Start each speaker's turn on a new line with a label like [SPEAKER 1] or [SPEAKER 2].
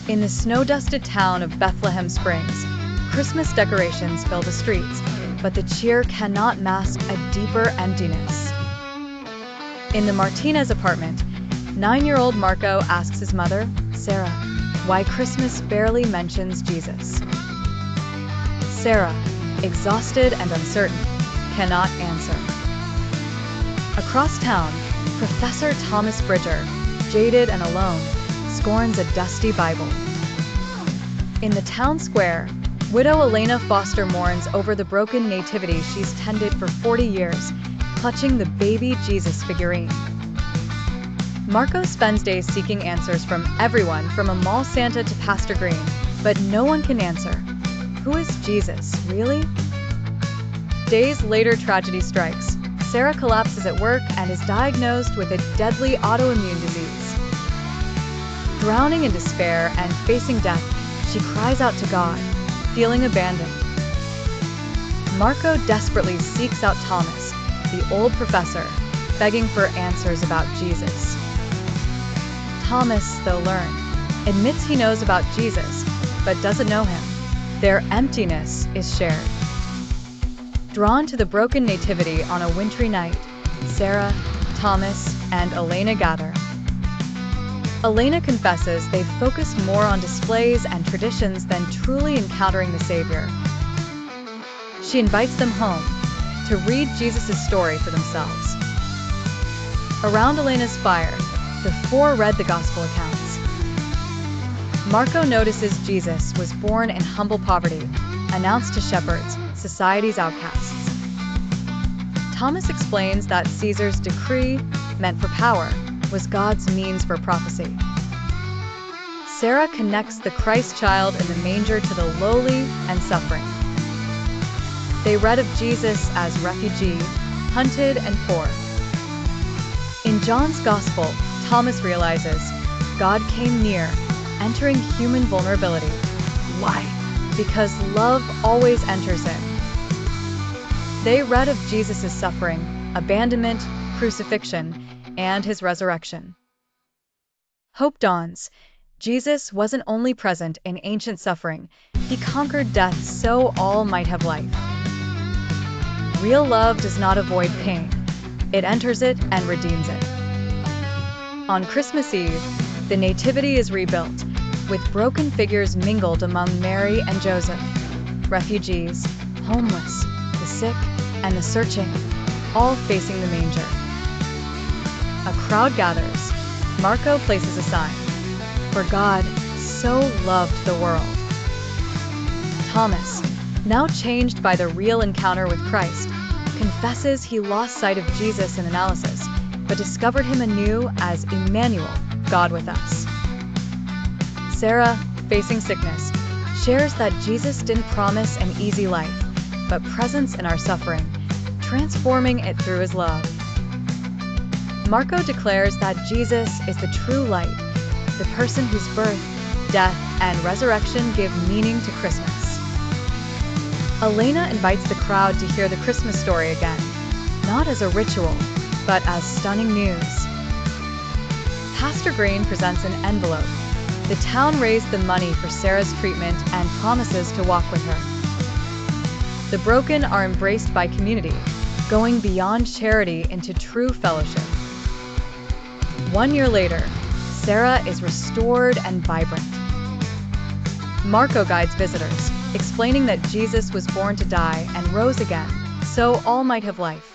[SPEAKER 1] In the snow-dusted town of Bethlehem Springs, Christmas decorations fill the streets, but the cheer cannot mask a deeper emptiness. In the Martinez apartment, 9-year-old Marco asks his mother, Sarah, why Christmas barely mentions Jesus. Sarah, exhausted and uncertain, cannot answer. Across town, Professor Thomas Bridger, jaded and alone, scorns a dusty Bible. In the town square, widow Elena Foster mourns over the broken nativity she's tended for 40 years, clutching the baby Jesus figurine. Marco spends days seeking answers from everyone from a mall Santa to Pastor Green, but no one can answer. Who is Jesus, really? Days later, tragedy strikes. Sarah collapses at work and is diagnosed with a deadly autoimmune disease. Drowning in despair and facing death, she cries out to God, feeling abandoned. Marco desperately seeks out Thomas, the old professor, begging for answers about Jesus. Thomas, though learned, admits he knows about Jesus, but doesn't know him. Their emptiness is shared. Drawn to the broken nativity on a wintry night, Sarah, Thomas, and Elena gather. Elena confesses they've focused more on displays and traditions than truly encountering the Savior. She invites them home to read Jesus' story for themselves. Around Elena's fire, the four read the Gospel accounts. Marco notices Jesus was born in humble poverty, announced to shepherds, society's outcasts. Thomas explains that Caesar's decree, meant for power, was God's means for prophecy. Sarah connects the Christ child in the manger to the lowly and suffering. They read of Jesus as refugee, hunted and poor. In John's Gospel, Thomas realizes God came near, entering human vulnerability. Why? Because love always enters in. They read of Jesus' suffering, abandonment, crucifixion, and his resurrection. Hope dawns. Jesus wasn't only present in ancient suffering, he conquered death so all might have life. Real love does not avoid pain. It enters it and redeems it. On Christmas Eve, the Nativity is rebuilt, with broken figures mingled among Mary and Joseph, refugees, homeless, the sick, and the searching, all facing the manger. A crowd gathers. Marco places a sign, "For God so loved the world." Thomas, now changed by the real encounter with Christ, confesses he lost sight of Jesus in analysis, but discovered him anew as Emmanuel, God with us. Sarah, facing sickness, shares that Jesus didn't promise an easy life, but presence in our suffering, transforming it through his love. Marco declares that Jesus is the true light, the person whose birth, death, and resurrection give meaning to Christmas. Elena invites the crowd to hear the Christmas story again, not as a ritual, but as stunning news. Pastor Green presents an envelope. The town raised the money for Sarah's treatment and promises to walk with her. The broken are embraced by community, going beyond charity into true fellowship. 1 year later, Sarah is restored and vibrant. Marco guides visitors, explaining that Jesus was born to die and rose again, so all might have life.